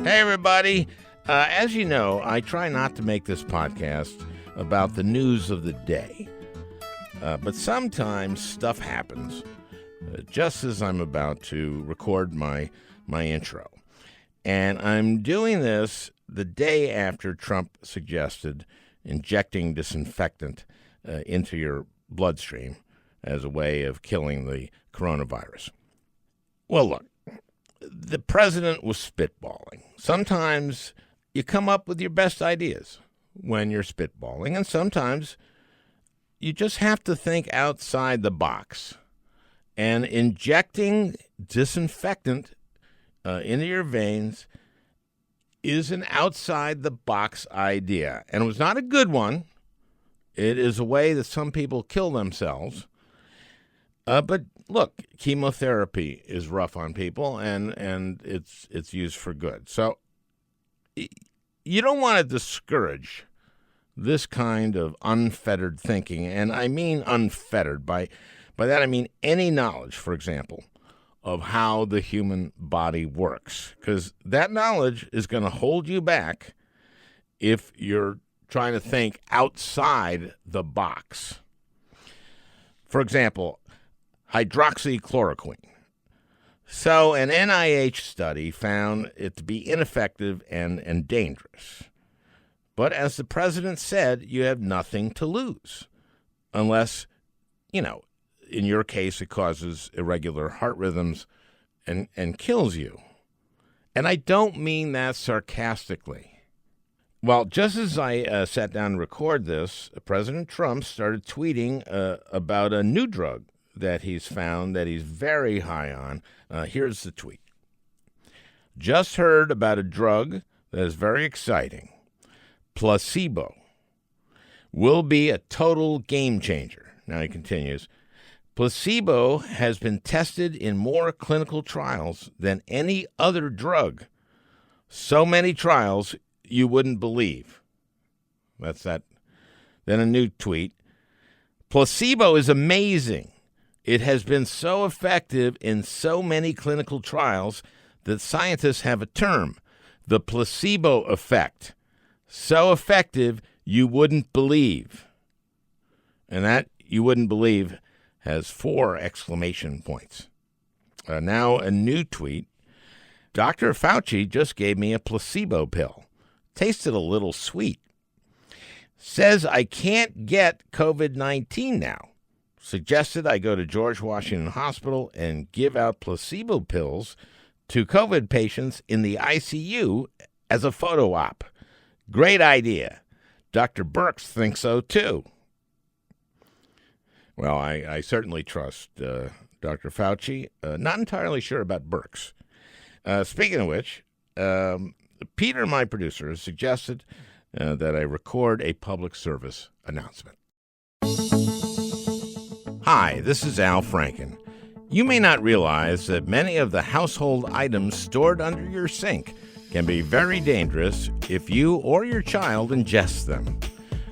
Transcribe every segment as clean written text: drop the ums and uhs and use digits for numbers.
Hey, everybody. As you know, I try not to make this podcast about the news of the day. But sometimes stuff happens just as I'm about to record my intro. And I'm doing this the day after Trump suggested injecting disinfectant into your bloodstream as a way of killing the coronavirus. Well, look, the president was spitballing. Sometimes you come up with your best ideas when you're spitballing, and sometimes you just have to think outside the box. And injecting disinfectant into your veins is an outside-the-box idea. And it was not a good one. It is a way that some people kill themselves. But look, chemotherapy is rough on people, and it's used for good. So you don't want to discourage this kind of unfettered thinking, and I mean unfettered. By that I mean any knowledge, for example, of how the human body works, because that knowledge is going to hold you back if you're trying to think outside the box. For example, hydroxychloroquine. So an NIH study found it to be ineffective and dangerous. But as the president said, you have nothing to lose unless, in your case, it causes irregular heart rhythms and kills you. And I don't mean that sarcastically. Well, just as I sat down to record this, President Trump started tweeting about a new drug that he's found that he's very high on. Here's the tweet. Just heard about a drug that is very exciting. Placebo will be a total game changer. Now he continues. Placebo has been tested in more clinical trials than any other drug. So many trials you wouldn't believe. That's that. Then a new tweet. Placebo is amazing. It has been so effective in so many clinical trials that scientists have a term, the placebo effect. So effective, you wouldn't believe. And that you wouldn't believe has 4 exclamation points. Now a new tweet. Dr. Fauci just gave me a placebo pill. Tasted a little sweet. Says I can't get COVID-19 now. Suggested I go to George Washington Hospital and give out placebo pills to COVID patients in the ICU as a photo op. Great idea. Dr. Birx thinks so, too. Well, I certainly trust Dr. Fauci. Not entirely sure about Birx. Speaking of which, Peter, my producer, has suggested that I record a public service announcement. Hi, this is Al Franken. You may not realize that many of the household items stored under your sink can be very dangerous if you or your child ingests them.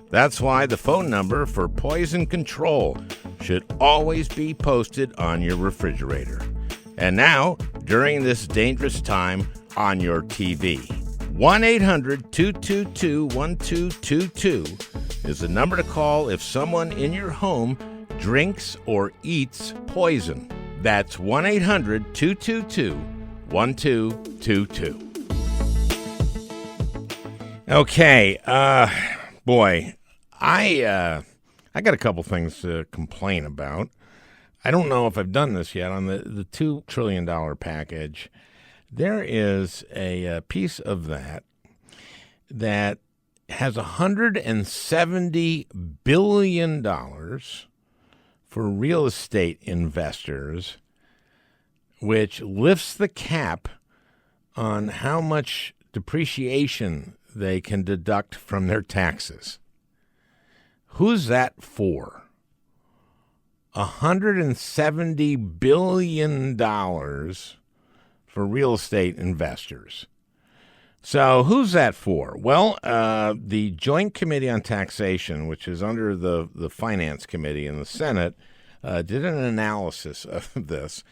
That's why the phone number for poison control should always be posted on your refrigerator. And now, during this dangerous time, on your TV. 1-800-222-1222 is the number to call if someone in your home drinks or eats poison. That's 1-800-222-1222. Okay, boy, I got a couple things to complain about. I don't know if I've done this yet on the $2 trillion package. There is a piece of that has $170 billion for real estate investors, which lifts the cap on how much depreciation they can deduct from their taxes. Who's that for? $170 billion for real estate investors. So who's that for? Well, the Joint Committee on Taxation, which is under the Finance Committee in the Senate, did an analysis of this.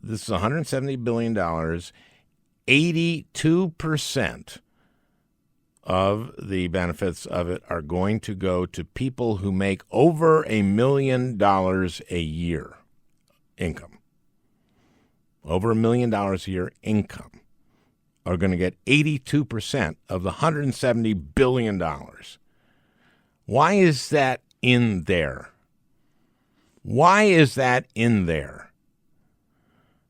This is $170 billion. 82% of the benefits of it are going to go to people who make over $1 million a year income. Over $1 million a year income are going to get 82% of the $170 billion. Why is that in there? Why is that in there?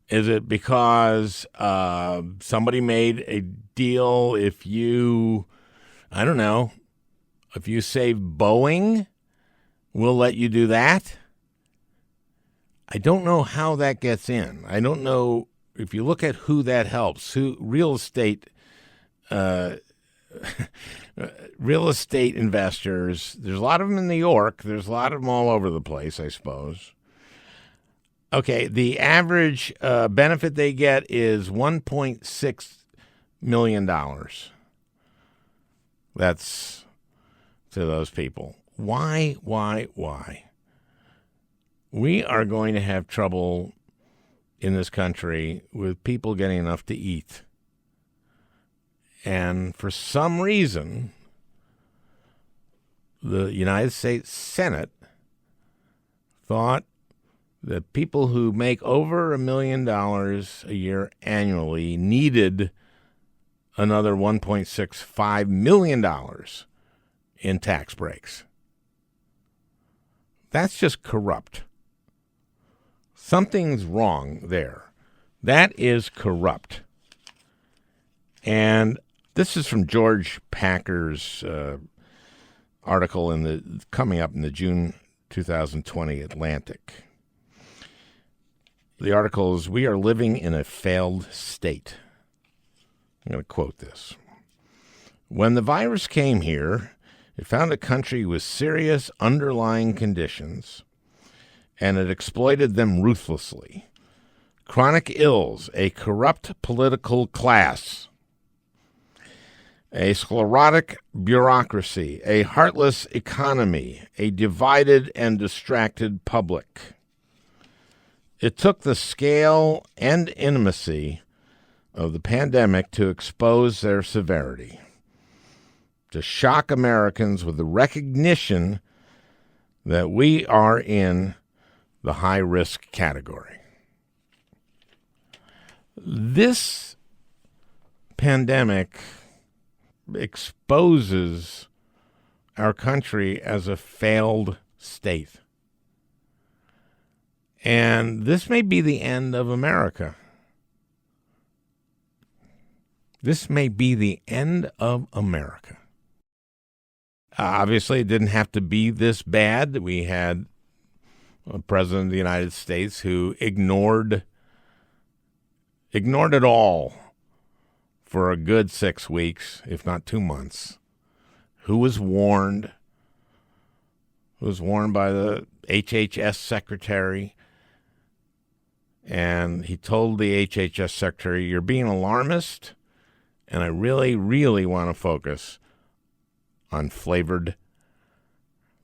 Is it because somebody made a deal if you, I don't know, if you save Boeing, we'll let you do that? I don't know how that gets in. I don't know if you look at who that helps, who real estate investors, there's a lot of them in New York. There's a lot of them all over the place, I suppose. Okay, the average benefit they get is $1.6 million. That's to those people. Why? We are going to have trouble in this country with people getting enough to eat. And for some reason, the United States Senate thought that people who make over $1 million a year annually needed another $1.65 million in tax breaks. That's just corrupt. Something's wrong there. That is corrupt. And this is from George Packer's article coming up in the June 2020 Atlantic. The article is, "We are living in a failed state." I'm going to quote this. "When the virus came here, it found a country with serious underlying conditions, and it exploited them ruthlessly. Chronic ills, a corrupt political class, a sclerotic bureaucracy, a heartless economy, a divided and distracted public. It took the scale and intimacy of the pandemic to expose their severity, to shock Americans with the recognition that we are in the high-risk category." This pandemic exposes our country as a failed state. And this may be the end of America. This may be the end of America. Obviously, it didn't have to be this bad. We had a president of the United States who ignored it all for a good 6 weeks, if not 2 months, who was warned by the HHS secretary, and he told the HHS secretary, "You're being alarmist, and I really, really want to focus on flavored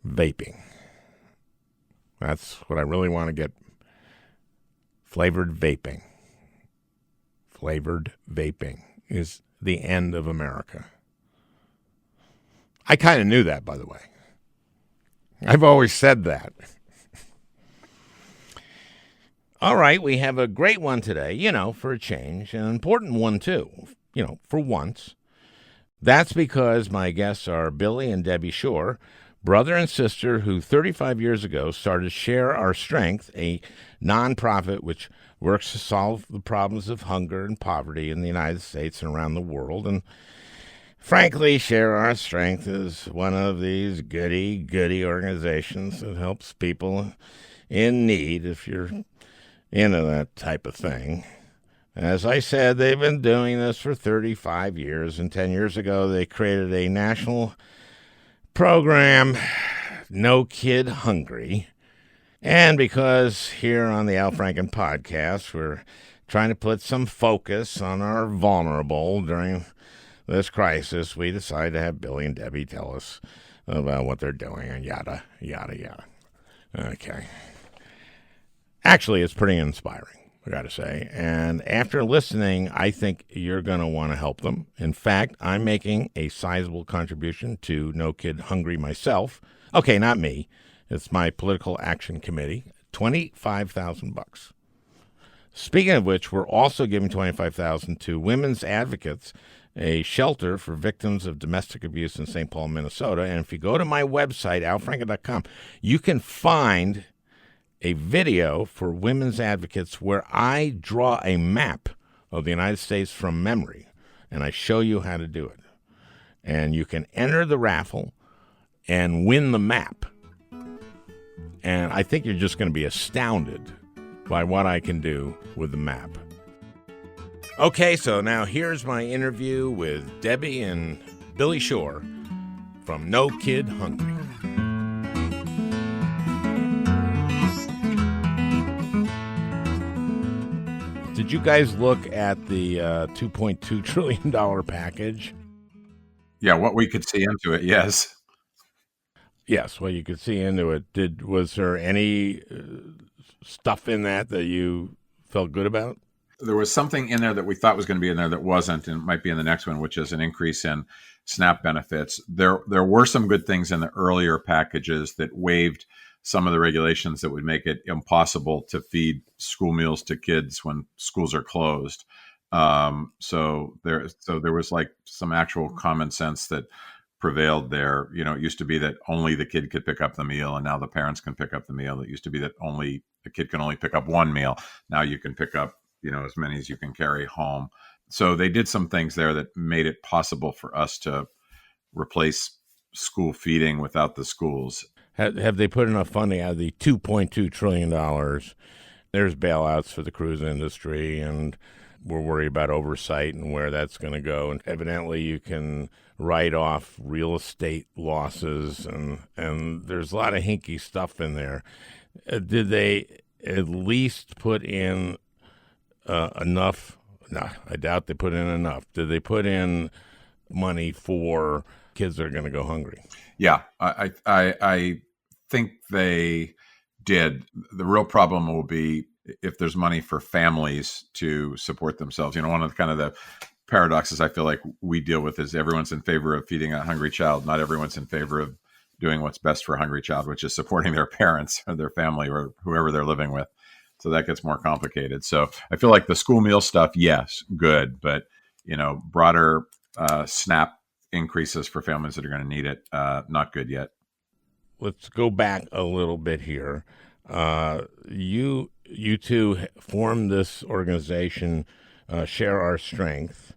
vaping. That's what I really want to get. Flavored vaping. Flavored vaping is the end of America." I kind of knew that, by the way. I've always said that. All right, we have a great one today, for a change, an important one, too, for once. That's because my guests are Billy and Debbie Shore, brother and sister who 35 years ago started Share Our Strength, a nonprofit which works to solve the problems of hunger and poverty in the United States and around the world. And frankly, Share Our Strength is one of these goody organizations that helps people in need, if you're into that type of thing. As I said, they've been doing this for 35 years, and 10 years ago they created a national program, No Kid Hungry. And because here on the Al Franken podcast, we're trying to put some focus on our vulnerable during this crisis, we decided to have Billy and Debbie tell us about what they're doing and yada. Okay. Actually, it's pretty inspiring. I got to say. And after listening, I think you're going to want to help them. In fact, I'm making a sizable contribution to No Kid Hungry myself. Okay, not me. It's my political action committee. $25,000. Speaking of which, we're also giving $25,000 to Women's Advocates, a shelter for victims of domestic abuse in St. Paul, Minnesota. And if you go to my website, alfranken.com, you can find a video for Women's Advocates where I draw a map of the United States from memory, and I show you how to do it. And you can enter the raffle and win the map. And I think you're just going to be astounded by what I can do with the map. Okay, so now here's my interview with Debbie and Billy Shore from No Kid Hungry. Did you guys look at the $2.2 trillion package? Yeah, what we could see into it, yes. Yes, well, you could see into it. Was there any stuff in that you felt good about? There was something in there that we thought was going to be in there that wasn't, and it might be in the next one, which is an increase in SNAP benefits. There were some good things in the earlier packages that waived some of the regulations that would make it impossible to feed school meals to kids when schools are closed. So there was like some actual common sense that prevailed there. You know, it used to be that only the kid could pick up the meal, and now the parents can pick up the meal. It used to be that only the kid can only pick up one meal. Now you can pick up, as many as you can carry home. So they did some things there that made it possible for us to replace school feeding without the schools. Have they put enough funding out of the $2.2 trillion? There's bailouts for the cruise industry, and we're worried about oversight and where that's going to go. And evidently you can write off real estate losses, and there's a lot of hinky stuff in there. Did they at least put in enough? No, I doubt they put in enough. Did they put in money for kids that are going to go hungry? Yeah, I think they did. The real problem will be if there's money for families to support themselves. One of the paradoxes I feel like we deal with is everyone's in favor of feeding a hungry child. Not everyone's in favor of doing what's best for a hungry child, which is supporting their parents or their family or whoever they're living with. So that gets more complicated. So I feel like the school meal stuff, yes, good. But, broader SNAP increases for families that are going to need it, not good yet. Let's go back a little bit here. You two formed this organization, Share Our Strength,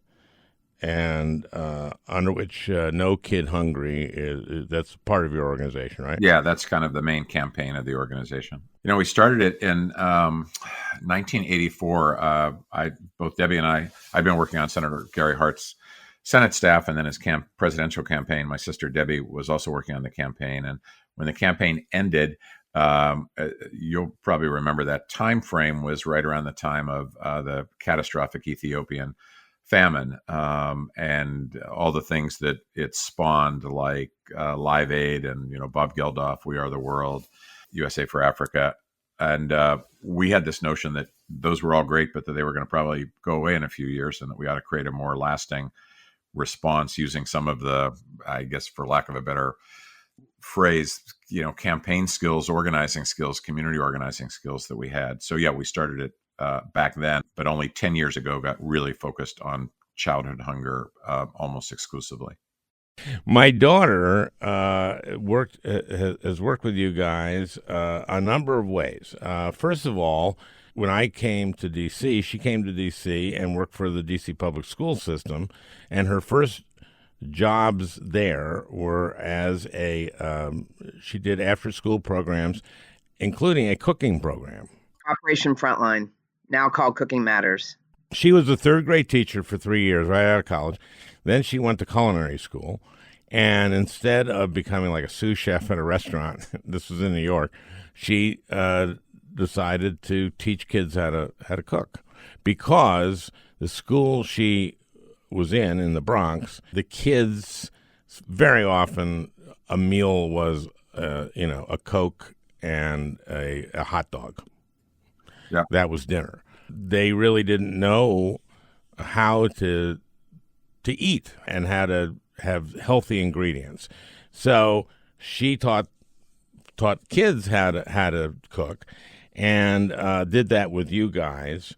and under which No Kid Hungry that's part of your organization, right? Yeah, that's kind of the main campaign of the organization. We started it in 1984. Both Debbie and I've been working on Senator Gary Hart's Senate staff and then his presidential campaign. My sister Debbie was also working on the campaign. And when the campaign ended, you'll probably remember that time frame was right around the time of the catastrophic Ethiopian famine and all the things that it spawned, like Live Aid and Bob Geldof, We Are the World, USA for Africa. And we had this notion that those were all great, but that they were going to probably go away in a few years, and that we ought to create a more lasting response using some of the, I guess, for lack of a better phrase, campaign skills, organizing skills, community organizing skills that we had. So yeah, we started it back then, but only 10 years ago got really focused on childhood hunger almost exclusively. My daughter has worked with you guys a number of ways. First of all, when I came to D.C., she came to D.C. and worked for the D.C. public school system, and her first jobs there were as she did after-school programs, including a cooking program. Operation Frontline, now called Cooking Matters. She was a third-grade teacher for 3 years right out of college. Then she went to culinary school, and instead of becoming like a sous chef at a restaurant, this was in New York, she decided to teach kids how to cook, because the school she was in the Bronx, the kids, very often a meal was a Coke and a hot dog. Yeah. That was dinner. they really didn't know how to eat and how to have healthy ingredients. So she taught kids how to cook, and did that with you guys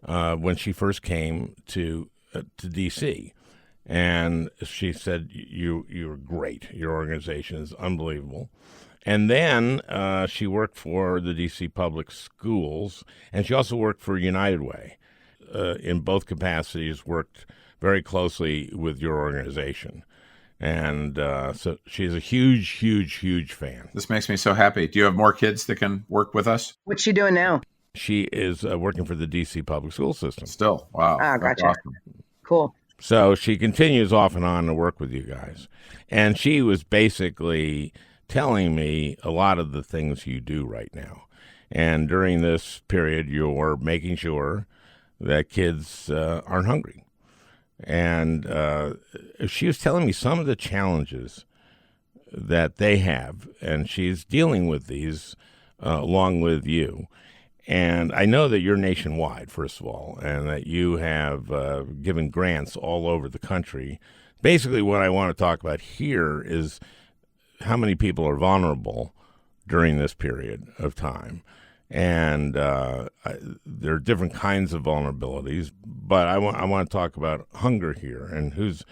when she first came to DC. And she said you're great. Your organization is unbelievable. And then she worked for the DC Public Schools, and she also worked for United Way. In both capacities, worked very closely with your organization. And so she's a huge fan. This makes me so happy. Do you have more kids that can work with us? What's she doing now? She is working for the DC Public School System. Still, wow. Ah, That's gotcha. awesome. Cool. So she continues off and on to work with you guys. And she was basically telling me a lot of the things you do right now. And during this period, you're making sure that kids aren't hungry. And she was telling me some of the challenges that they have, and she's dealing with these along with you. And I know that you're nationwide, first of all, and that you have given grants all over the country. Basically, what I want to talk about here is how many people are vulnerable during this period of time. And there are different kinds of vulnerabilities, but I want to talk about hunger here and who's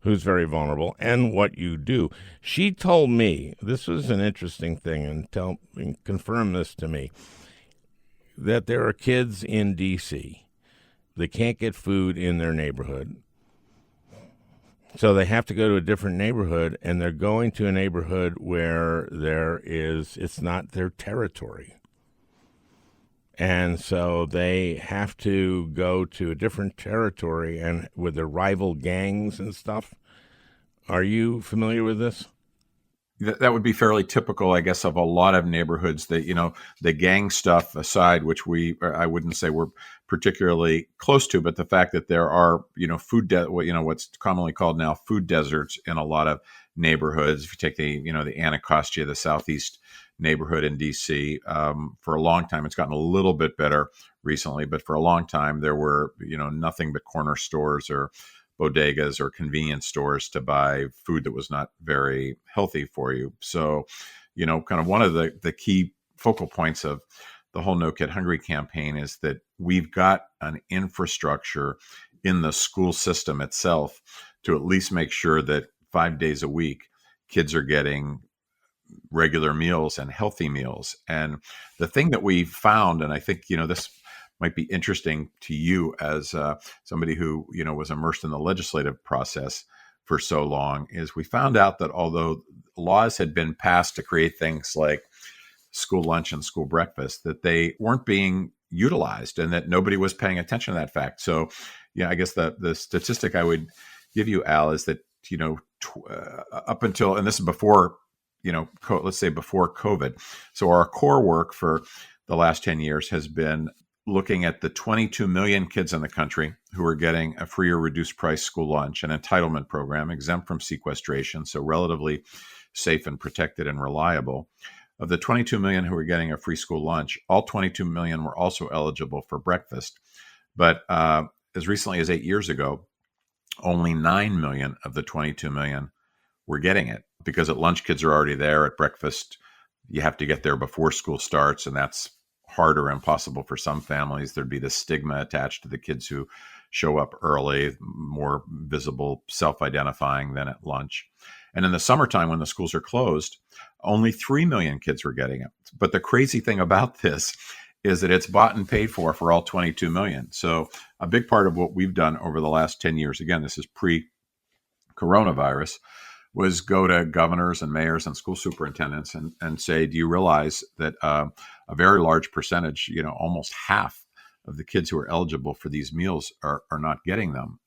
very vulnerable and what you do. She told me, this was an interesting thing, and confirm this to me, that there are kids in D.C. that can't get food in their neighborhood. So they have to go to a different neighborhood, and they're going to a neighborhood where it's not their territory. And so they have to go to a different territory and with their rival gangs and stuff. Are you familiar with this? That would be fairly typical, I guess, of a lot of neighborhoods. That, the gang stuff aside, which I wouldn't say we're particularly close to, but the fact that there are, what's commonly called now food deserts in a lot of neighborhoods. If you take the Anacostia, the southeast neighborhood in DC, for a long time, it's gotten a little bit better recently, but for a long time there were, nothing but corner stores or bodegas or convenience stores to buy food that was not very healthy for you. So, kind of one of the key focal points of the whole No Kid Hungry campaign is that we've got an infrastructure in the school system itself to at least make sure that 5 days a week kids are getting regular meals and healthy meals. And the thing that we found, and I think, this might be interesting to you as somebody who, was immersed in the legislative process for so long, is we found out that although laws had been passed to create things like school lunch and school breakfast, that they weren't being utilized and that nobody was paying attention to that fact. So, I guess the statistic I would give you, Al, is that, up until, and this is before, let's say before COVID. So our core work for the last 10 years has been looking at the 22 million kids in the country who are getting a free or reduced price school lunch, an entitlement program exempt from sequestration, so relatively safe and protected and reliable. Of the 22 million who are getting a free school lunch, all 22 million were also eligible for breakfast. But as recently as 8 years ago, only 9 million of the 22 million were getting it, because at lunch kids are already there. At breakfast, you have to get there before school starts, and that's hard or impossible for some families. There'd be the stigma attached to the kids who show up early, more visible, self-identifying than at lunch. And in the summertime, when the schools are closed, only 3 million kids were getting it. But the crazy thing about this is that it's bought and paid for all 22 million. So a big part of what we've done over the last 10 years, again, this is pre-coronavirus, was go to governors and mayors and school superintendents and say, do you realize that a very large percentage, almost half of the kids who are eligible for these meals are not getting them?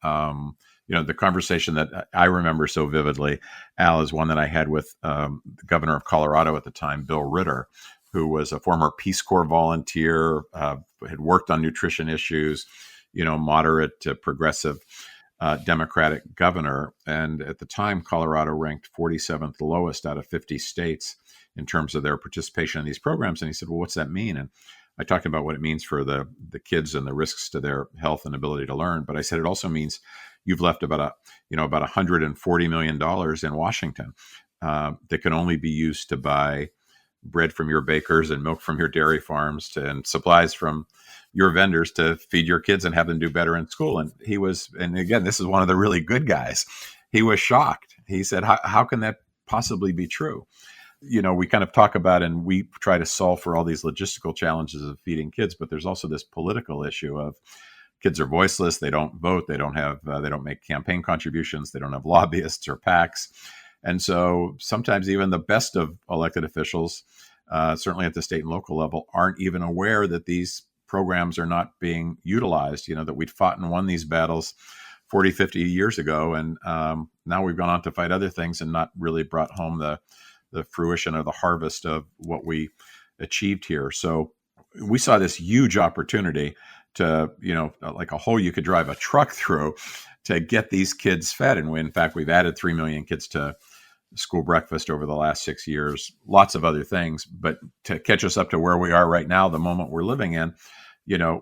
The conversation that I remember so vividly, Al, is one that I had with the governor of Colorado at the time, Bill Ritter, who was a former Peace Corps volunteer, had worked on nutrition issues, moderate to progressive Democratic governor. And at the time, Colorado ranked 47th lowest out of 50 states in terms of their participation in these programs. And he said, well, what's that mean? And I talked about what it means for the kids and the risks to their health and ability to learn. But I said it also means you've left about $140 million in Washington that can only be used to buy bread from your bakers and milk from your dairy farms and supplies from your vendors to feed your kids and have them do better in school. And and again, this is one of the really good guys. He was shocked. He said, how can that possibly be true? We kind of talk about and we try to solve for all these logistical challenges of feeding kids, but there's also this political issue of kids are voiceless. They don't vote. They don't make campaign contributions. They don't have lobbyists or PACs. And so sometimes even the best of elected officials, certainly at the state and local level, aren't even aware that these programs are not being utilized, that we'd fought and won these battles 40, 50 years ago. And now we've gone on to fight other things and not really brought home the fruition or the harvest of what we achieved here. So we saw this huge opportunity to, like a hole you could drive a truck through to get these kids fed. And in fact, we've added 3 million kids to school breakfast over the last 6 years, lots of other things. But to catch us up to where we are right now, the moment we're living in,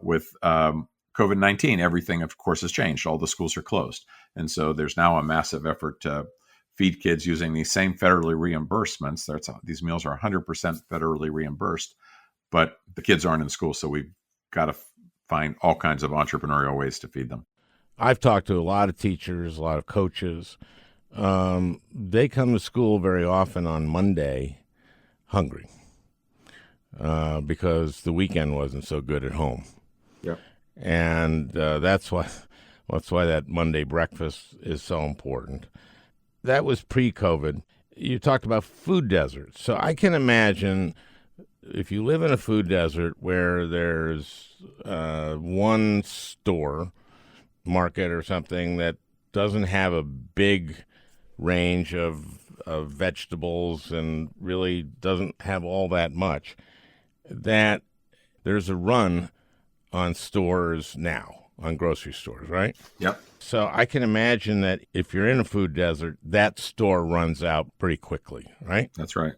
with COVID-19, everything, of course, has changed. All the schools are closed. And so there's now a massive effort to feed kids using these same federally reimbursements. These meals are 100% federally reimbursed, but the kids aren't in school. So we've got to find all kinds of entrepreneurial ways to feed them. I've talked to a lot of teachers, a lot of coaches. They come to school very often on Monday hungry because the weekend wasn't so good at home. Yeah. And that's why that Monday breakfast is so important. That was pre-COVID. You talked about food deserts. So I can imagine if you live in a food desert where there's one store, market or something that doesn't have a big range of vegetables and really doesn't have all that much, that there's a run on stores now, on grocery stores, right? Yep. So I can imagine that if you're in a food desert, that store runs out pretty quickly, right? That's right.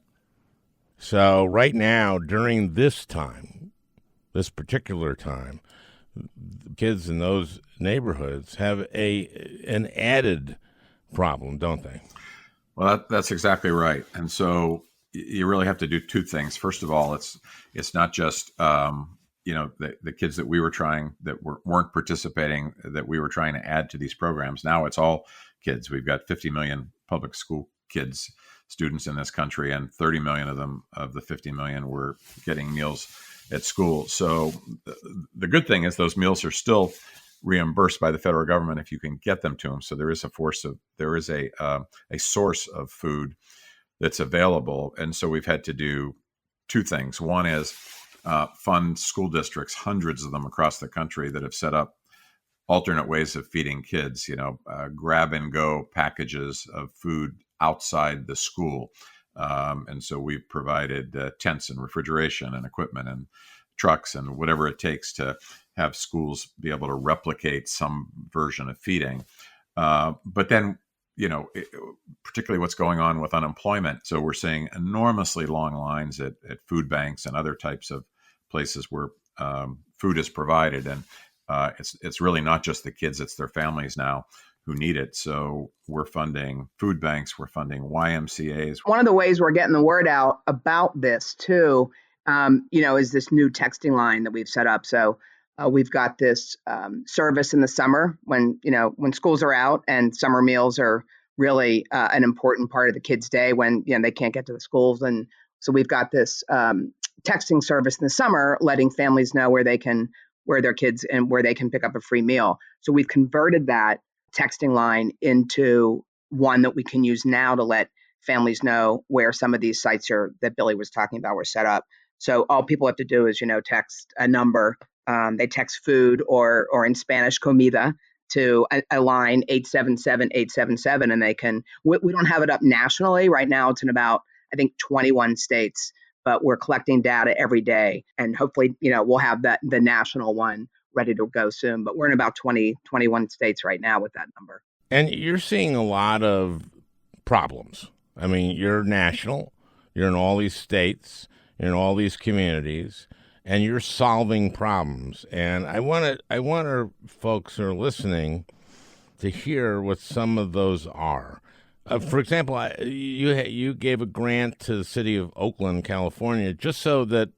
So right now, during this particular time, kids in those neighborhoods have an added problem, don't they? Well, that's exactly right. And so you really have to do two things. First of all, it's not just the kids that we were trying that weren't participating that we were trying to add to these programs. Now it's all kids. We've got 50 million public school students in this country, and 30 million of them, of the 50 million, were getting meals at school. So the good thing is those meals are still reimbursed by the federal government if you can get them to them. So there is a source of food that's available. And so we've had to do two things. One is fund school districts, hundreds of them across the country, that have set up alternate ways of feeding kids, grab and go packages of food outside the school. And so we've provided tents and refrigeration and equipment and trucks and whatever it takes to have schools be able to replicate some version of feeding. But then, particularly what's going on with unemployment. So we're seeing enormously long lines at food banks and other types of places where food is provided. And it's really not just the kids, it's their families now who need it. So we're funding food banks, we're funding YMCAs. One of the ways we're getting the word out about this too, is this new texting line that we've set up. So we've got this service in the summer when schools are out, and summer meals are really an important part of the kids' day when they can't get to the schools. And so we've got this texting service in the summer, letting families know where their kids and where they can pick up a free meal. So we've converted that texting line into one that we can use now to let families know where some of these sites that Billy was talking about were set up. So all people have to do is, text a number. They text food or in Spanish, comida, to a line 877-877, and they can. We don't have it up nationally right now. It's in about, I think, 21 states, but we're collecting data every day, and hopefully, we'll have the national one ready to go soon. But we're in about 21 states right now with that number. And you're seeing a lot of problems. I mean, you're national. You're in all these states. You're in all these communities. and you're solving problems. And I want our folks who are listening to hear what some of those are. For example, you gave a grant to the city of Oakland, California, just so that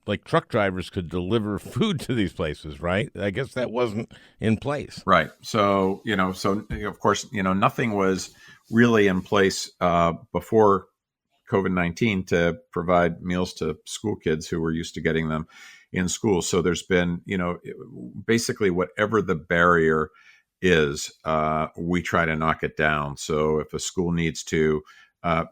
like truck drivers could deliver food to these places, right? I guess that wasn't in place. Right. So, of course, nothing was really in place before COVID-19 to provide meals to school kids who were used to getting them in school. So there's been, basically whatever the barrier is, we try to knock it down. So if a school needs to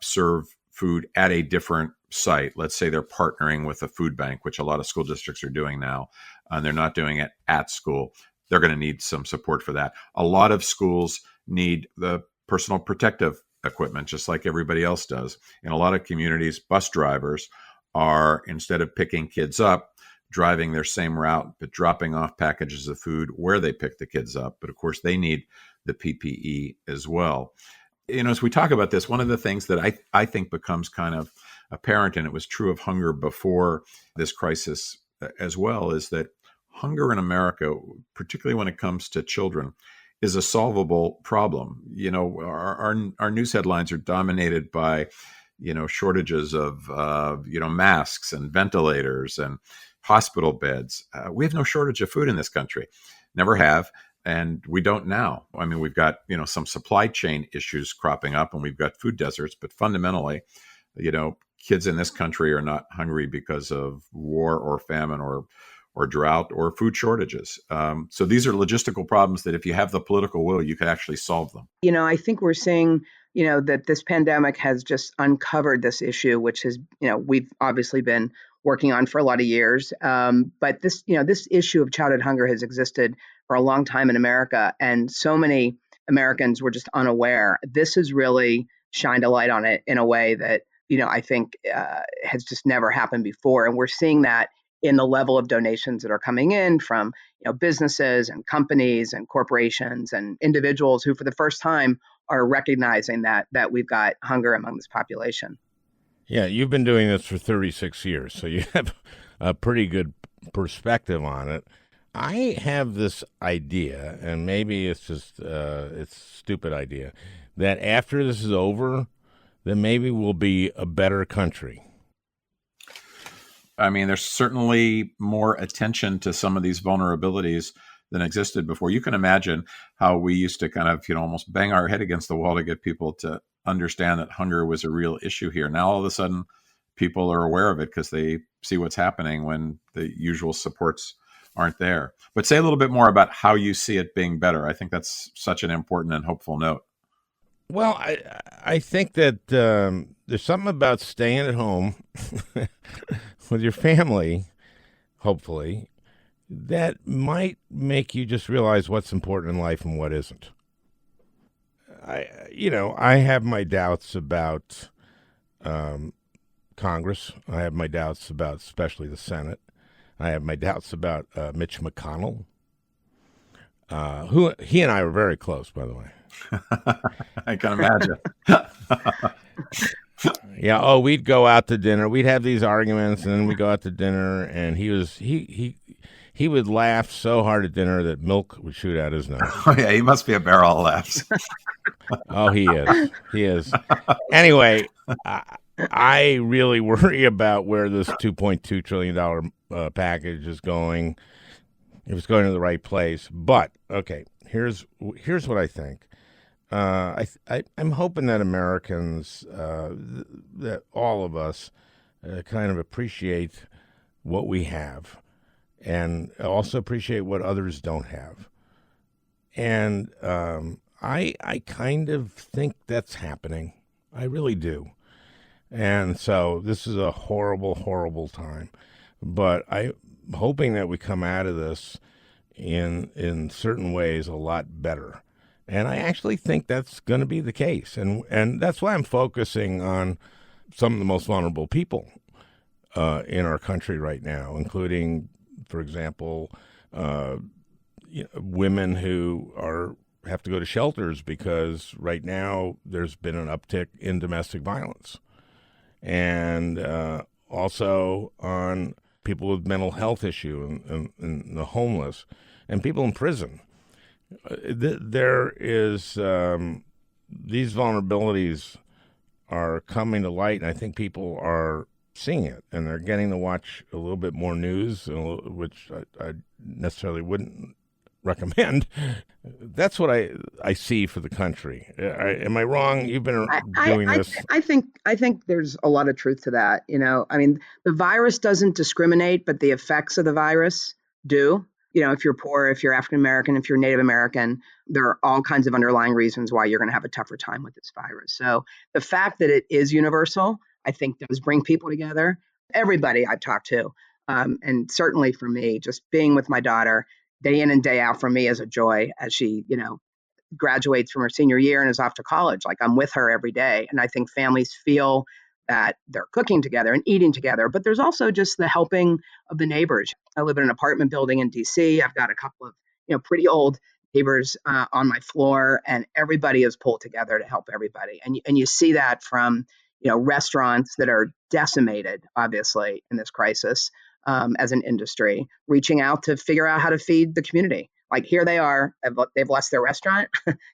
serve food at a different site, let's say they're partnering with a food bank, which a lot of school districts are doing now, and they're not doing it at school, they're going to need some support for that. A lot of schools need the personal protective equipment, just like everybody else does. In a lot of communities, bus drivers are, instead of picking kids up, driving their same route, but dropping off packages of food where they pick the kids up. But of course, they need the PPE as well. As we talk about this, one of the things that I think becomes kind of apparent, and it was true of hunger before this crisis as well, is that hunger in America, particularly when it comes to children, is a solvable problem. Our news headlines are dominated by, shortages of, masks and ventilators and hospital beds. We have no shortage of food in this country, never have. And we don't now. I mean, we've got, some supply chain issues cropping up, and we've got food deserts, but fundamentally, kids in this country are not hungry because of war or famine or drought or food shortages. So these are logistical problems that if you have the political will, you can actually solve them. I think we're seeing, that this pandemic has just uncovered this issue, which has, we've obviously been working on for a lot of years. But this issue of childhood hunger has existed for a long time in America, and so many Americans were just unaware. This has really shined a light on it in a way that, I think has just never happened before. And we're seeing that in the level of donations that are coming in from, businesses and companies and corporations and individuals who, for the first time, are recognizing that we've got hunger among this population. Yeah, you've been doing this for 36 years, so you have a pretty good perspective on it. I have this idea, and maybe it's just it's a stupid idea, that after this is over, then maybe we'll be a better country. I mean, there's certainly more attention to some of these vulnerabilities than existed before. You can imagine how we used to kind of, almost bang our head against the wall to get people to understand that hunger was a real issue here. Now, all of a sudden, people are aware of it because they see what's happening when the usual supports aren't there. But say a little bit more about how you see it being better. I think that's such an important and hopeful note. Well, I think that there's something about staying at home with your family, hopefully, that might make you just realize what's important in life and what isn't. I have my doubts about Congress. I have my doubts about especially the Senate. I have my doubts about Mitch McConnell, who he and I were very close, by the way. I can imagine. Yeah. Oh, we'd go out to dinner. We'd have these arguments, and then we'd go out to dinner, and he would laugh so hard at dinner that milk would shoot out his nose. Oh yeah, he must be a barrel of laughs. Oh, he is. He is. Anyway, I really worry about where this $2.2 trillion package is going. If it's going to the right place, but okay. Here's what I think. I'm hoping that Americans, that all of us, kind of appreciate what we have, and also appreciate what others don't have. And I kind of think that's happening. I really do. And so this is a horrible, horrible time. But I'm hoping that we come out of this in certain ways a lot better. And I actually think that's going to be the case. And that's why I'm focusing on some of the most vulnerable people in our country right now, including, for example, women who have to go to shelters because right now there's been an uptick in domestic violence. And also on people with mental health issue and the homeless and people in prison. There is these vulnerabilities are coming to light, and I think people are seeing it, and they're getting to watch a little bit more news, which I necessarily wouldn't recommend. That's what I see for the country. Am I wrong? You've been doing this. I think there's a lot of truth to that. I mean, the virus doesn't discriminate, but the effects of the virus do. If you're poor, if you're African American, if you're Native American, there are all kinds of underlying reasons why you're going to have a tougher time with this virus. So the fact that it is universal, I think, does bring people together. Everybody I've talked to, and certainly for me, just being with my daughter day in and day out for me is a joy as she, graduates from her senior year and is off to college. Like, I'm with her every day. And I think families feel that they're cooking together and eating together, but there's also just the helping of the neighbors. I live in an apartment building in DC. I've got a couple of, pretty old neighbors on my floor, and everybody is pulled together to help everybody. And you see that from, restaurants that are decimated, obviously, in this crisis as an industry, reaching out to figure out how to feed the community. Like, here they are, they've lost their restaurant,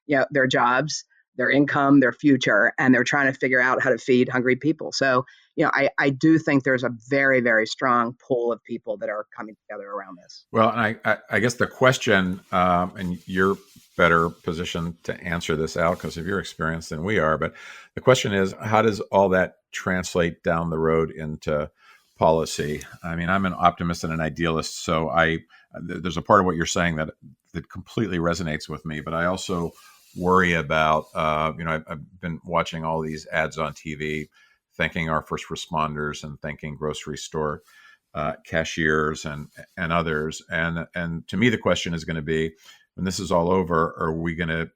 their jobs, their income, their future, and they're trying to figure out how to feed hungry people. So, I do think there's a very, very strong pool of people that are coming together around this. Well, and I guess the question, and you're better positioned to answer this, Al, because of your experience than we are, but the question is, how does all that translate down the road into policy? I mean, I'm an optimist and an idealist, so there's a part of what you're saying that completely resonates with me, but I also worry about, I've been watching all these ads on TV, thanking our first responders and thanking grocery store cashiers and others. And to me, the question is going to be, when this is all over, are we going to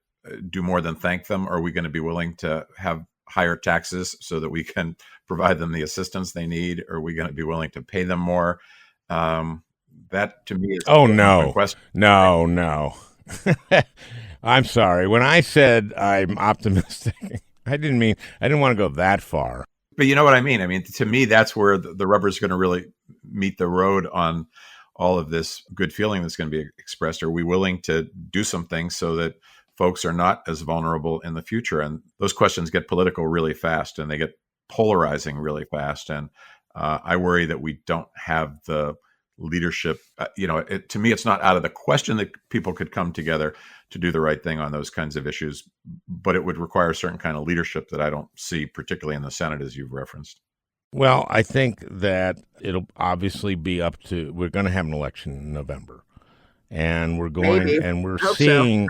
do more than thank them? Are we going to be willing to have higher taxes so that we can provide them the assistance they need? Are we going to be willing to pay them more? That to me is no question. No. I'm sorry. When I said I'm optimistic, I didn't want to go that far. But you know what I mean? I mean, to me, that's where the rubber is going to really meet the road on all of this good feeling that's going to be expressed. Are we willing to do some things so that folks are not as vulnerable in the future? And those questions get political really fast, and they get polarizing really fast. And I worry that we don't have the leadership. To me, it's not out of the question that people could come together to do the right thing on those kinds of issues, but it would require a certain kind of leadership that I don't see, particularly in the Senate, as you've referenced. Well, I think that it'll obviously be up to, we're going to have an election in November, and we're seeing,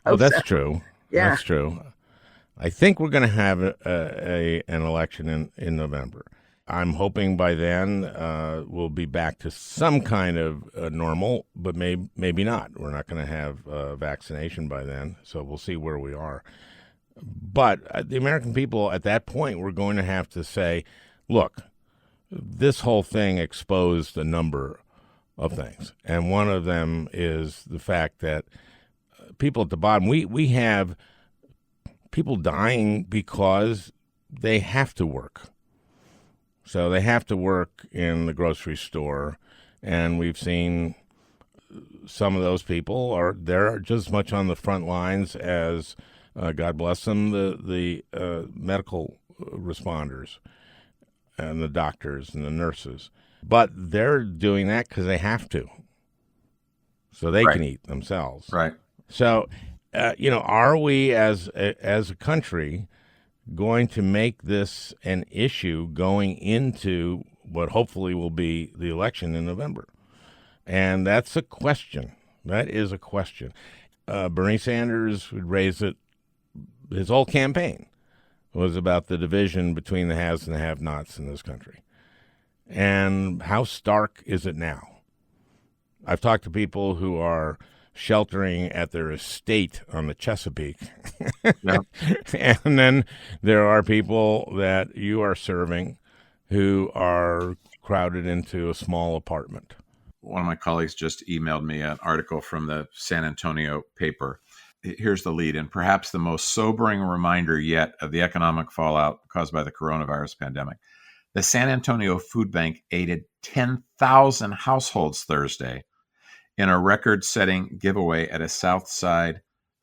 that's true. Yeah. That's true. I think we're going to have an election in November. I'm hoping by then we'll be back to some kind of normal, but maybe not. We're not going to have vaccination by then, so we'll see where we are. But the American people at that point, we're going to have to say, look, this whole thing exposed a number of things, and one of them is the fact that people at the bottom, we have people dying because they have to work. So they have to work in the grocery store, and we've seen some of those people they're just as much on the front lines as, God bless them, the medical responders and the doctors and the nurses. But they're doing that because they have to, so they can eat themselves. Right. So, are we as a country going to make this an issue going into what hopefully will be the election in November? And that's a question. That is a question. Bernie Sanders would raise it. His whole campaign was about the division between the haves and the have-nots in this country. And how stark is it now? I've talked to people who are sheltering at their estate on the Chesapeake. Yeah. And then there are people that you are serving who are crowded into a small apartment. One of my colleagues just emailed me an article from the San Antonio paper. Here's the lead. And perhaps the most sobering reminder yet of the economic fallout caused by the coronavirus pandemic. The San Antonio Food Bank aided 10,000 households Thursday in a record-setting giveaway at a South Side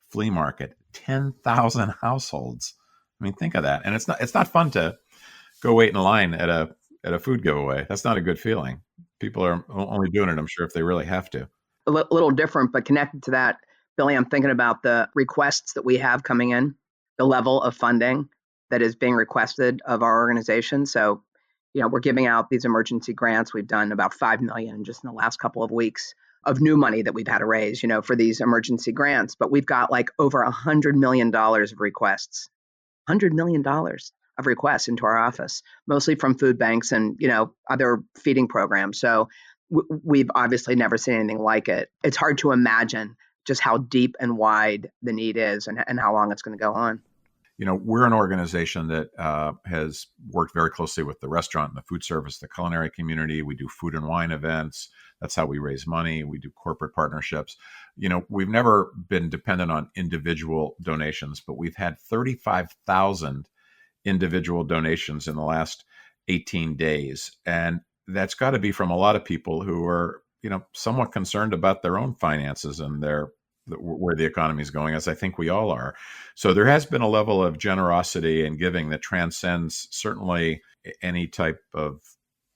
flea market. 10,000 households. I mean, think of that. And it's not fun to go wait in line at a food giveaway. That's not a good feeling. People are only doing it, I'm sure, if they really have to. A little different, but connected to that, Billy, I'm thinking about the requests that we have coming in, the level of funding that is being requested of our organization. So, we're giving out these emergency grants. We've done about 5 million just in the last couple of weeks of new money that we've had to raise, for these emergency grants. But we've got like over $100 million of requests, $100 million of requests into our office, mostly from food banks and, other feeding programs. So we've obviously never seen anything like it. It's hard to imagine just how deep and wide the need is and how long it's going to go on. We're an organization that has worked very closely with the restaurant and the food service, the culinary community. We do food and wine events. That's how we raise money. We do corporate partnerships. We've never been dependent on individual donations, but we've had 35,000 individual donations in the last 18 days. And that's got to be from a lot of people who are, somewhat concerned about their own finances and where the economy is going, as I think we all are. So there has been a level of generosity and giving that transcends certainly any type of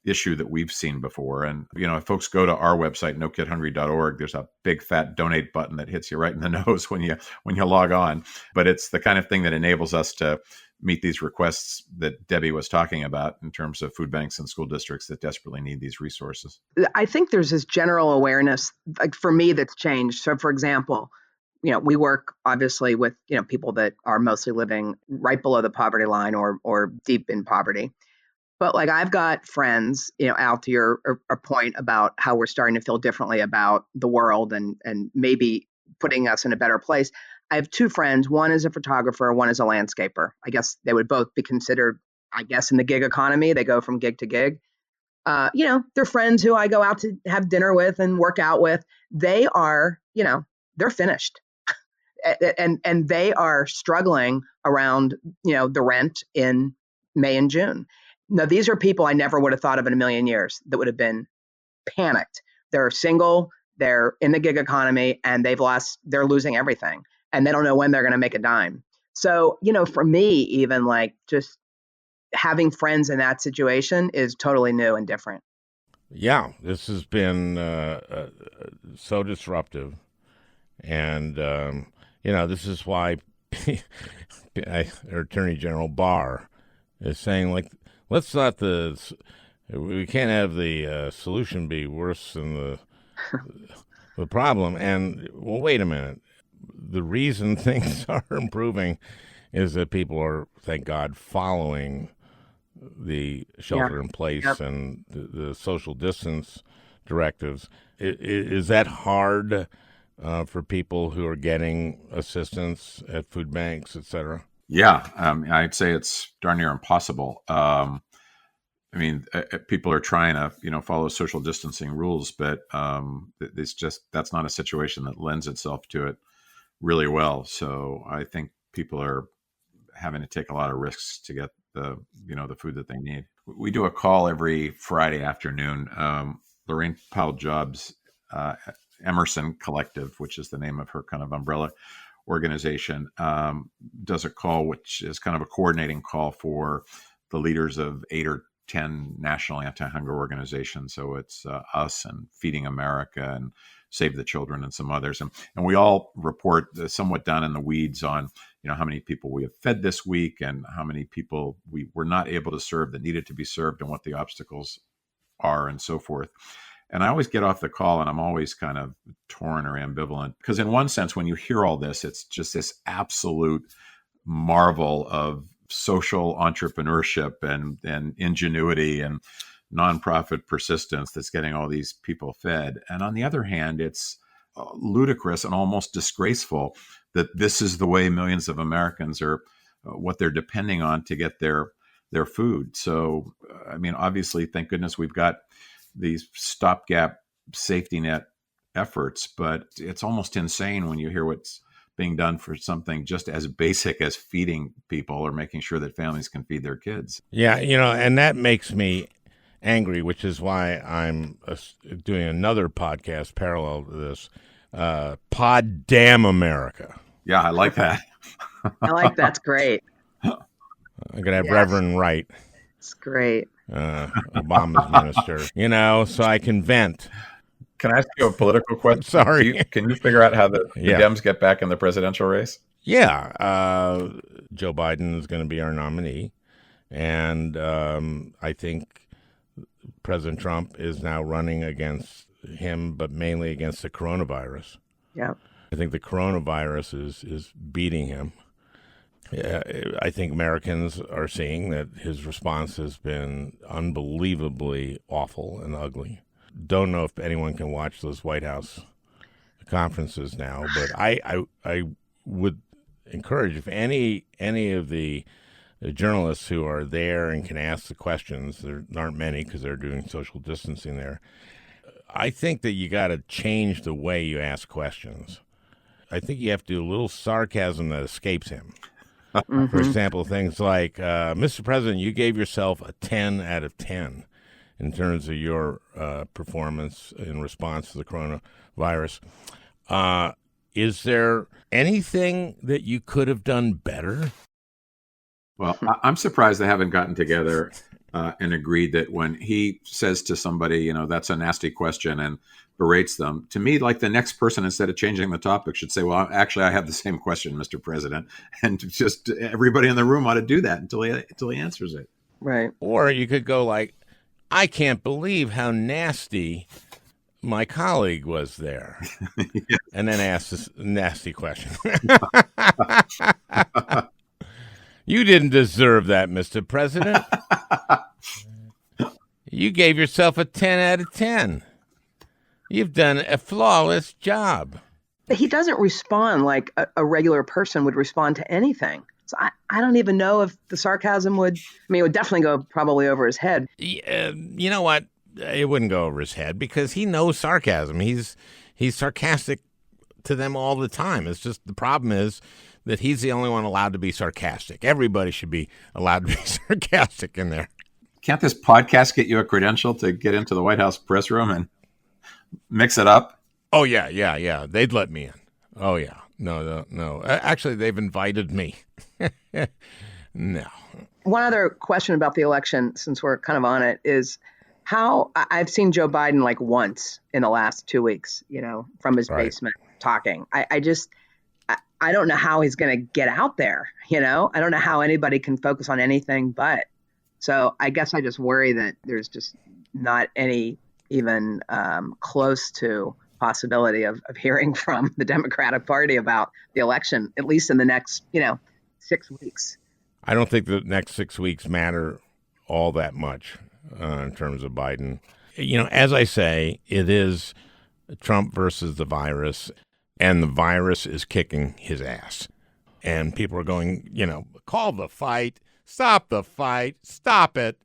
issue that we've seen before. And, if folks go to our website, nokidhungry.org, there's a big fat donate button that hits you right in the nose when you log on. But it's the kind of thing that enables us to meet these requests that Debbie was talking about in terms of food banks and school districts that desperately need these resources. I think there's this general awareness, like for me, that's changed. So for example, we work obviously with, people that are mostly living right below the poverty line or deep in poverty. But like I've got friends, out to your point about how we're starting to feel differently about the world and maybe putting us in a better place. I have two friends. One is a photographer. One is a landscaper. I guess they would both be considered, in the gig economy. They go from gig to gig. They're friends who I go out to have dinner with and work out with. They are, they're finished. And they are struggling around, the rent in May and June. Now, these are people I never would have thought of in a million years that would have been panicked. They're single, they're in the gig economy, and they're losing everything. And they don't know when they're going to make a dime. So, for me, even like just having friends in that situation is totally new and different. Yeah, this has been so disruptive. And, this is why Attorney General Barr is saying, like, we can't have the solution be worse than the problem. And, well, wait a minute. The reason things are improving is that people are, thank God, following the shelter in place and the social distance directives. Is that hard for people who are getting assistance at food banks, et cetera? Yeah, I'd say it's darn near impossible. People are trying to, follow social distancing rules, but that's not a situation that lends itself to it really well. So I think people are having to take a lot of risks to get the food that they need. We do a call every Friday afternoon. Lorraine Powell Jobs, Emerson Collective, which is the name of her kind of umbrella organization, does a call, which is kind of a coordinating call for the leaders of 8 or 10 national anti-hunger organizations. So it's us and Feeding America and Save the Children and some others. And we all report somewhat down in the weeds on, how many people we have fed this week and how many people we were not able to serve that needed to be served and what the obstacles are and so forth. And I always get off the call and I'm always kind of torn or ambivalent because in one sense, when you hear all this, it's just this absolute marvel of social entrepreneurship and ingenuity and nonprofit persistence that's getting all these people fed. And on the other hand, it's ludicrous and almost disgraceful that this is the way millions of Americans are, what they're depending on to get their food. So, obviously, thank goodness we've got these stopgap safety net efforts, but it's almost insane when you hear what's being done for something just as basic as feeding people or making sure that families can feed their kids. Yeah, and that makes me angry, which is why I'm doing another podcast parallel to this. Pod Damn America. Yeah, I like that. I like that's great. I'm gonna have Yes. Reverend Wright, It's great. Obama's minister, so I can vent. Can I ask you a political question? Sorry. Can you figure out how the Yeah. Dems get back in the presidential race? Yeah, Joe Biden is going to be our nominee, and I think President Trump is now running against him, but mainly against the coronavirus. Yeah. I think the coronavirus is beating him. I think Americans are seeing that his response has been unbelievably awful and ugly. Don't know if anyone can watch those White House conferences now, but I would encourage, if any of the journalists who are there and can ask the questions, there aren't many because they're doing social distancing there, I think that you got to change the way you ask questions. I think you have to do a little sarcasm that escapes him. For example, things like, Mr. President, you gave yourself a 10 out of 10 in terms of your performance in response to the coronavirus. Is there anything that you could have done better? Well, I'm surprised they haven't gotten together and agreed that when he says to somebody, that's a nasty question and berates them, to me, like the next person, instead of changing the topic, should say, well, actually, I have the same question, Mr. President. And just everybody in the room ought to do that until he answers it. Right. Or you could go like, I can't believe how nasty my colleague was there. Yeah. And then ask this nasty question. You didn't deserve that, Mr. President. You gave yourself a 10 out of 10. You've done a flawless job. But he doesn't respond like a regular person would respond to anything. So I don't even know if the sarcasm it would definitely go probably over his head. You know what? It wouldn't go over his head because he knows sarcasm. He's sarcastic to them all the time. It's just the problem is that he's the only one allowed to be sarcastic. Everybody should be allowed to be sarcastic in there. Can't this podcast get you a credential to get into the White House press room and mix it up? Oh, yeah. They'd let me in. Oh, yeah. No. Actually, they've invited me. No. One other question about the election, since we're kind of on it, is how I've seen Joe Biden like once in the last 2 weeks, from his basement talking. I don't know how he's going to get out there. I don't know how anybody can focus on anything but. So I guess I just worry that there's just not any even close to possibility of hearing from the Democratic Party about the election, at least in the next, 6 weeks. I don't think the next 6 weeks matter all that much in terms of Biden. As I say, it is Trump versus the virus, and the virus is kicking his ass. And people are going, call the fight, stop the fight, stop it.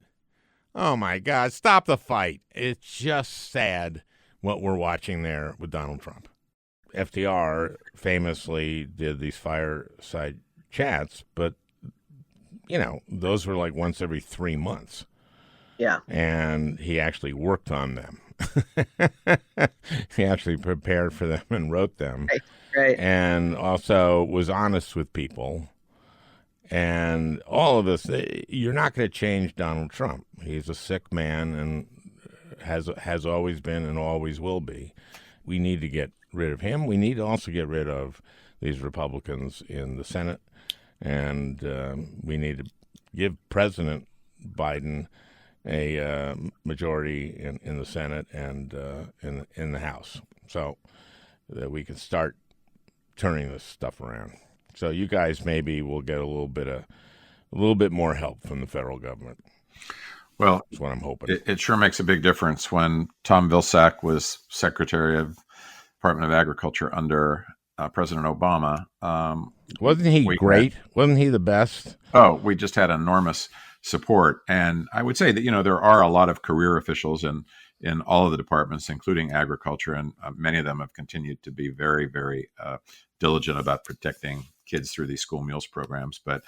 Oh, my God, stop the fight. It's just sad what we're watching there with Donald Trump. FDR famously did these fireside chats, but, those were like once every 3 months. Yeah. And he actually worked on them. He actually prepared for them and wrote them. Right. And also was honest with people. And all of this, you're not going to change Donald Trump. He's a sick man and has always been and always will be. We need to get rid of him. We need to also get rid of these Republicans in the Senate. And we need to give President Biden a majority in the Senate and in the House, so that we can start turning this stuff around. So you guys maybe will get a little bit more help from the federal government. Well, that's what I'm hoping. It sure makes a big difference. When Tom Vilsack was Secretary of Department of Agriculture under President Obama, wasn't he great? Wasn't he the best? Oh, we just had enormous support. And I would say that, there are a lot of career officials in in all of the departments, including agriculture, and many of them have continued to be very, very diligent about protecting kids through these school meals programs. But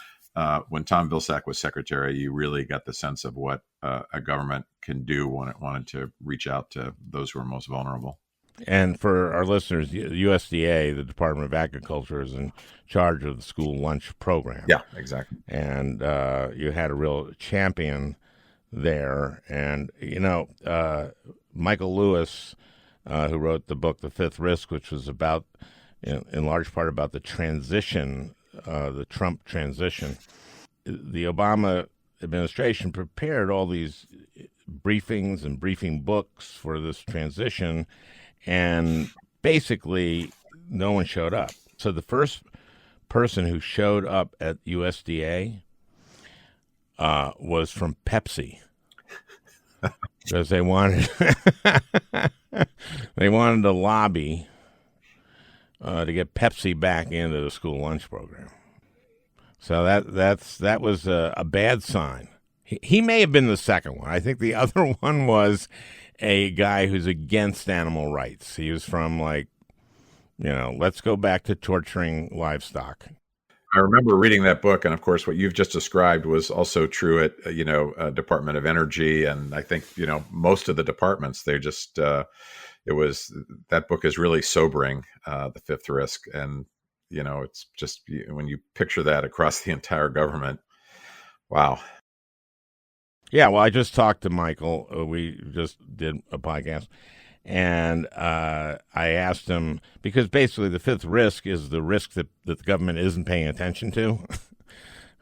when Tom Vilsack was secretary, you really got the sense of what a government can do when it wanted to reach out to those who are most vulnerable. And for our listeners, USDA, the Department of Agriculture, is in charge of the school lunch program. Yeah, exactly. And you had a real champion there. And, Michael Lewis, who wrote the book The Fifth Risk, which was about, in large part, about the transition, the Trump transition. The Obama administration prepared all these briefings and briefing books for this transition, and basically no one showed up. So the first person who showed up at USDA was from Pepsi, because they wanted to lobby to get Pepsi back into the school lunch program. So that was a bad sign. He may have been the second one. I think the other one was a guy who's against animal rights. He was from let's go back to torturing livestock. I remember reading that book, and of course, what you've just described was also true at Department of Energy, and I think most of the departments. They just that book is really sobering, The Fifth Risk, and it's just when you picture that across the entire government, wow. Yeah, well, I just talked to Michael. We just did a podcast, and I asked him, because basically the fifth risk is the risk that the government isn't paying attention to.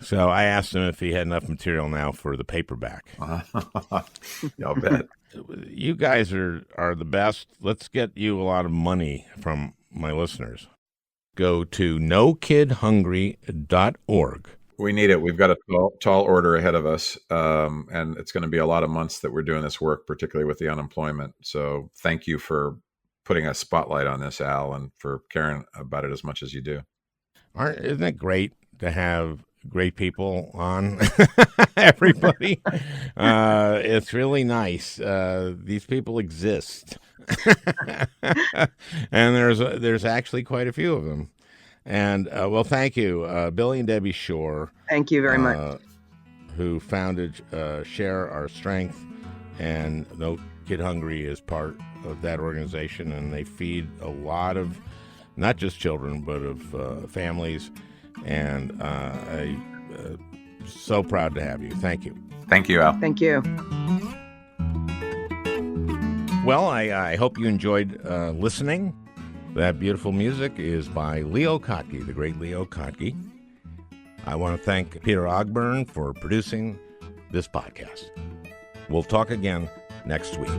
So I asked him if he had enough material now for the paperback. I'll bet. You guys are the best. Let's get you a lot of money from my listeners. Go to nokidhungry.org. We need it. We've got a tall order ahead of us, and it's going to be a lot of months that we're doing this work, particularly with the unemployment. So thank you for putting a spotlight on this, Al, and for caring about it as much as you do. Isn't it great to have great people on? Everybody. It's really nice. These people exist. And there's actually quite a few of them. And, well, thank you, Billy and Debbie Shore. Thank you very much. Who founded Share Our Strength, and No Kid Hungry is part of that organization, and they feed a lot of, not just children, but of families, and I'm so proud to have you. Thank you. Thank you, Al. Thank you. Well, I hope you enjoyed listening. That beautiful music is by Leo Kottke, the great Leo Kottke. I want to thank Peter Ogburn for producing this podcast. We'll talk again next week.